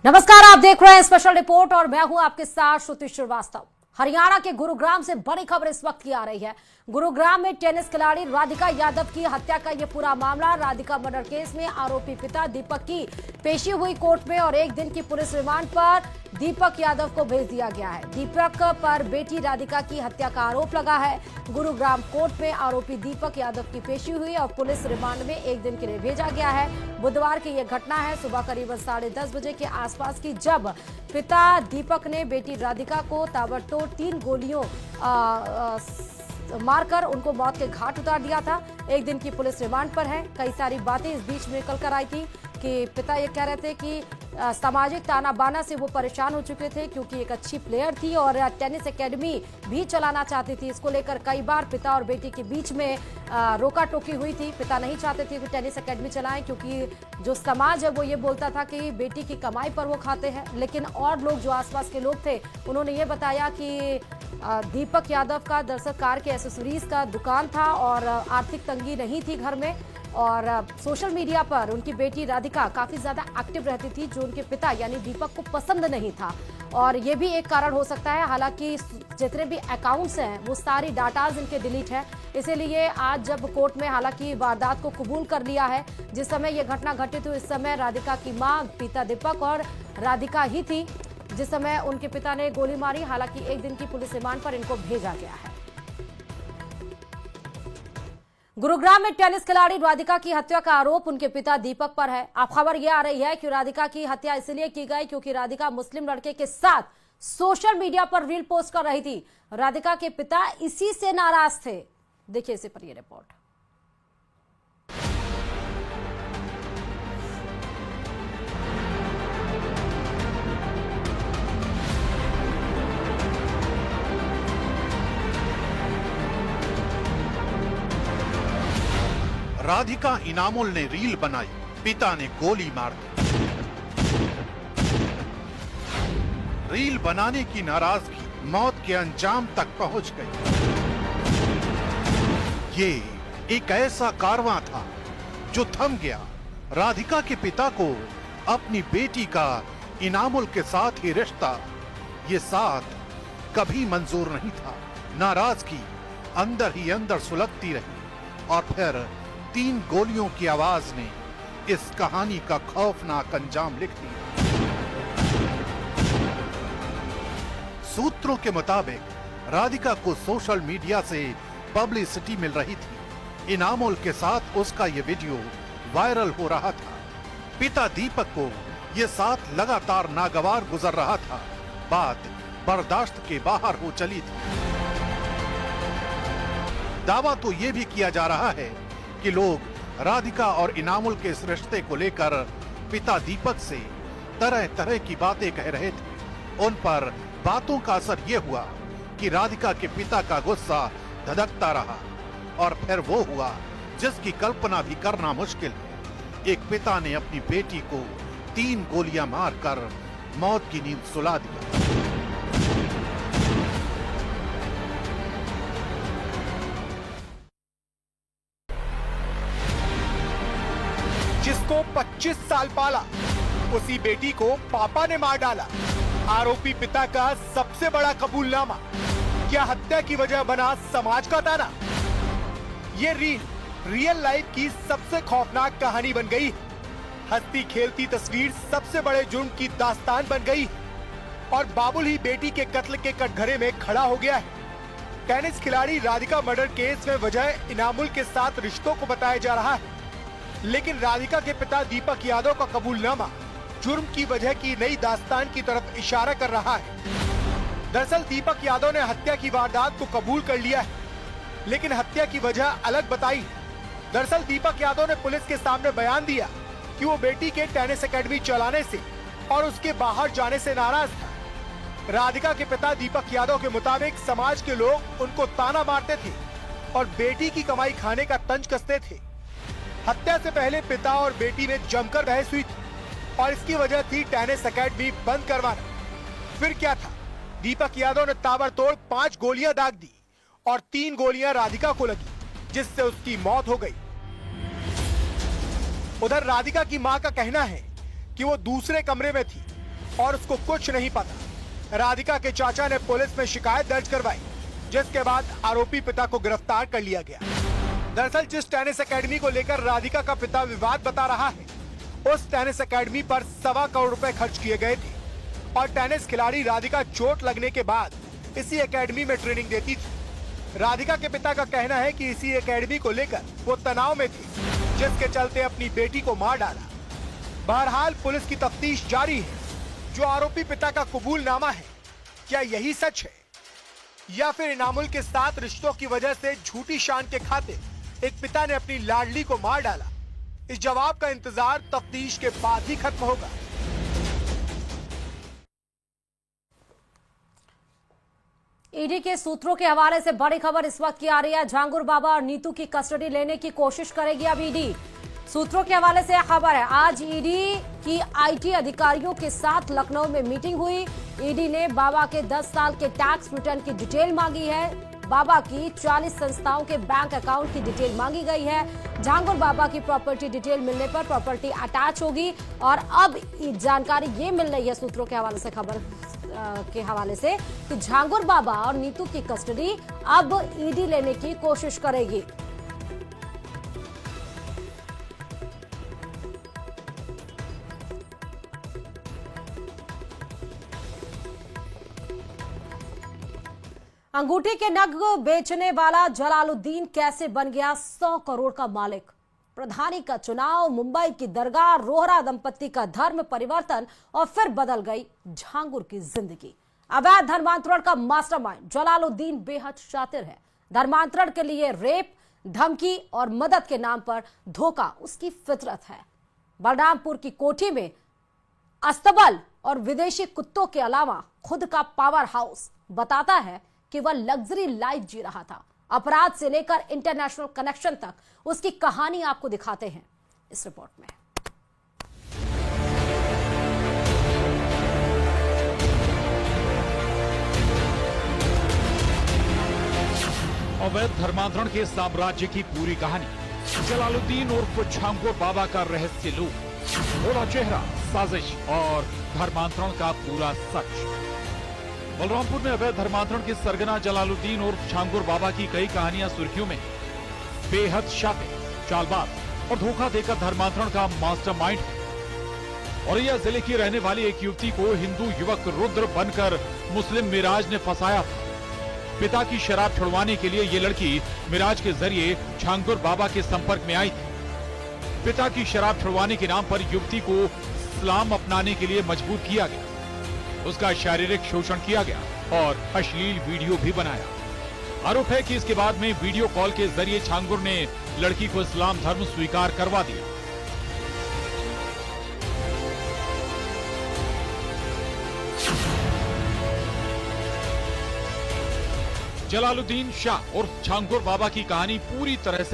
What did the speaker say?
नमस्कार, आप देख रहे हैं स्पेशल रिपोर्ट और मैं हूं आपके साथ श्रुति श्रीवास्तव। हरियाणा के गुरुग्राम से बड़ी खबर इस वक्त की आ रही है। गुरुग्राम में टेनिस खिलाड़ी राधिका यादव की हत्या का यह पूरा मामला। राधिका मर्डर केस में आरोपी पिता दीपक की पेशी हुई कोर्ट में और 1 दिन की पुलिस रिमांड पर दीपक यादव को भेज दिया गया है। दीपक पर बेटी राधिका की हत्या का आरोप लगा है। गुरुग्राम कोर्ट में आरोपी दीपक यादव की पेशी हुई और पुलिस रिमांड में 1 दिन के लिए भेजा गया है। बुधवार की यह घटना है, सुबह करीबन 10:30 बजे के आसपास की, जब पिता दीपक ने बेटी राधिका को ताबड़तोड़ 3 गोलियों मारकर उनको मौत के घाट उतार दिया था। 1 दिन की पुलिस रिमांड पर है। कई सारी बातें इस बीच में निकल कर आई थी कि पिता ये कह रहे थे कि सामाजिक ताना बाना से वो परेशान हो चुके थे क्योंकि एक अच्छी प्लेयर थी और टेनिस एकेडमी भी चलाना चाहती थी। इसको लेकर कई बार पिता और बेटी के बीच में रोका टोकी हुई थी। पिता नहीं चाहते थे कि टेनिस एकेडमी चलाएं क्योंकि जो समाज है वो ये बोलता था कि बेटी की कमाई पर वो खाते हैं। लेकिन और लोग जो आसपास के लोग थे उन्होंने ये बताया कि दीपक यादव का दरअसल कार के एसेसरीज का दुकान था और आर्थिक तंगी नहीं थी घर में। और सोशल मीडिया पर उनकी बेटी राधिका काफी ज्यादा एक्टिव रहती थी, जो उनके पिता यानी दीपक को पसंद नहीं था और ये भी एक कारण हो सकता है। हालांकि जितने भी अकाउंट्स हैं वो सारी डाटाज इनके डिलीट है। इसीलिए आज जब कोर्ट में हालांकि वारदात को कबूल कर लिया है, जिस समय ये घटना घटित हुई इस समय राधिका की मां, पिता दीपक और राधिका ही थी जिस समय उनके पिता ने गोली मारी। हालांकि 1 दिन की पुलिस रिमांड पर इनको भेजा गया है। गुरुग्राम में टेनिस खिलाड़ी राधिका की हत्या का आरोप उनके पिता दीपक पर है। अब खबर यह आ रही है कि राधिका की हत्या इसलिए की गई क्योंकि राधिका मुस्लिम लड़के के साथ सोशल मीडिया पर रील पोस्ट कर रही थी। राधिका के पिता इसी से नाराज थे। देखिए इसे पर यह रिपोर्ट। राधिका इनामुल ने रील बनाई, पिता ने गोली मार दी। रील बनाने की नाराजगी मौत के अंजाम तक पहुंच गई। ये एक ऐसा कारवां था जो थम गया। राधिका के पिता को अपनी बेटी का इनामुल के साथ ही रिश्ता, ये साथ कभी मंजूर नहीं था। नाराजगी अंदर ही अंदर सुलगती रही और फिर 3 गोलियों की आवाज ने इस कहानी का खौफनाक अंजाम लिख दिया। सूत्रों के मुताबिक राधिका को सोशल मीडिया से पब्लिसिटी मिल रही थी। इनामुल के साथ उसका ये वीडियो वायरल हो रहा था। पिता दीपक को ये साथ लगातार नागवार गुजर रहा था। बात बर्दाश्त के बाहर हो चली थी। दावा तो ये भी किया जा रहा है कि लोग राधिका और इनामुल के इस रिश्ते को लेकर पिता दीपक से तरह तरह की बातें कह रहे थे। उन पर बातों का असर यह हुआ कि राधिका के पिता का गुस्सा धधकता रहा और फिर वो हुआ जिसकी कल्पना भी करना मुश्किल है। एक पिता ने अपनी बेटी को 3 गोलियां मारकर मौत की नींद सुला दिया। जिसको 25 साल पाला, उसी बेटी को पापा ने मार डाला। आरोपी पिता का सबसे बड़ा कबूलनामा, क्या हत्या की वजह बना समाज का ताना? ये रियल लाइफ की सबसे खौफनाक कहानी बन गई। हंसती खेलती तस्वीर सबसे बड़े जुर्म की दास्तान बन गई और बाबुल ही बेटी के कत्ल के कटघरे में खड़ा हो गया है। टेनिस खिलाड़ी राधिका मर्डर केस में वजह इनामुल के साथ रिश्तों को बताया जा रहा है, लेकिन राधिका के पिता दीपक यादव का कबूलनामा जुर्म की वजह की नई दास्तान की तरफ इशारा कर रहा है। दरअसल दीपक यादव ने हत्या की वारदात को कबूल कर लिया है, लेकिन हत्या की वजह अलग बताई। दरअसल दीपक यादव ने पुलिस के सामने बयान दिया कि वो बेटी के टेनिस एकेडमी चलाने से और उसके बाहर जाने से नाराज था। राधिका के पिता दीपक यादव के मुताबिक समाज के लोग उनको ताना मारते थे और बेटी की कमाई खाने का तंज कसते थे। हत्या से पहले पिता और बेटी में जमकर बहस हुई थी और इसकी वजह थी टेनिस एकेडमी बंद करवाना। फिर क्या था, दीपक यादव ने ताबड़तोड़ 5 गोलियां दाग दी और 3 गोलियां राधिका को लगी, जिससे उसकी मौत हो गई। उधर राधिका की मां का कहना है कि वो दूसरे कमरे में थी और उसको कुछ नहीं पता। राधिका के चाचा ने पुलिस में शिकायत दर्ज करवाई, जिसके बाद आरोपी पिता को गिरफ्तार कर लिया गया। दरअसल जिस टेनिस एकेडमी को लेकर राधिका का पिता विवाद बता रहा है, उस टेनिस एकेडमी पर 1.25 करोड़ रुपए खर्च किए गए थे और टेनिस खिलाड़ी राधिका चोट लगने के बाद इसी एकेडमी में ट्रेनिंग देती थी। राधिका के पिता का कहना है कि इसी एकेडमी को लेकर वो तनाव में थी, जिसके चलते अपनी बेटी को मार डाला। बहरहाल पुलिस की तफ्तीश जारी है। जो आरोपी पिता का कबूलनामा है, क्या यही सच है या फिर इनामुल के साथ रिश्तों की वजह से झूठी शान के खातिर एक पिता ने अपनी लाडली को मार डाला? इस जवाब का इंतजार तफ्तीश के बाद ही खत्म होगा। ईडी के सूत्रों के हवाले से बड़ी खबर इस वक्त की आ रही है। झांगुर बाबा और नीतू की कस्टडी लेने की कोशिश करेगी अब ईडी। सूत्रों के हवाले से खबर है, आज ईडी की आईटी अधिकारियों के साथ लखनऊ में मीटिंग हुई। ईडी ने बाबा के 10 साल के टैक्स रिटर्न की डिटेल मांगी है। बाबा की 40 संस्थाओं के बैंक अकाउंट की डिटेल मांगी गई है। झांगुर बाबा की प्रॉपर्टी डिटेल मिलने पर प्रॉपर्टी अटैच होगी और अब जानकारी ये मिल रही है सूत्रों के हवाले से, खबर के हवाले से, कि झांगुर बाबा और नीतू की कस्टडी अब ईडी लेने की कोशिश करेगी। अंगूठी के नग बेचने वाला जलालुद्दीन कैसे बन गया 100 करोड़ का मालिक? प्रधानी का चुनाव, मुंबई की दरगाह, रोहरा दंपत्ति का धर्म परिवर्तन और फिर बदल गई झांगुर की जिंदगी। अवैध धर्मांतरण का मास्टरमाइंड जलालुद्दीन बेहद शातिर है। धर्मांतरण के लिए रेप, धमकी और मदद के नाम पर धोखा उसकी फितरत है। बलरामपुर की कोठी में अस्तबल और विदेशी कुत्तों के अलावा खुद का पावर हाउस बताता है कि वह लग्जरी लाइफ जी रहा था। अपराध से लेकर इंटरनेशनल कनेक्शन तक उसकी कहानी आपको दिखाते हैं इस रिपोर्ट में। अवैध धर्मांतरण के साम्राज्य की पूरी कहानी, जलालुद्दीन उर्फ झांगुर बाबा का रहस्य लूट, भोला चेहरा, साजिश और धर्मांतरण का पूरा सच। बलरामपुर में अवैध धर्मांतरण के सरगना जलालुद्दीन उर्फ झांगुर बाबा की कई कहानियां सुर्खियों में। बेहद शातिर, चालबाज और धोखा देकर धर्मांतरण का मास्टरमाइंड है। औरैया जिले की रहने वाली एक युवती को हिंदू युवक रुद्र बनकर मुस्लिम मिराज ने फंसाया था। पिता की शराब छुड़वाने के लिए ये लड़की मिराज के जरिए झांगुर बाबा के संपर्क में आई थी। पिता की शराब छुड़वाने के नाम पर युवती को इस्लाम अपनाने के लिए मजबूर किया गया। उसका शारीरिक शोषण किया गया और अश्लील वीडियो भी बनाया। आरोप है कि इसके बाद में वीडियो कॉल के जरिए झांगुर ने लड़की को इस्लाम धर्म स्वीकार करवा दिया। जलालुद्दीन शाह उर्फ झांगुर बाबा की कहानी पूरी तरह से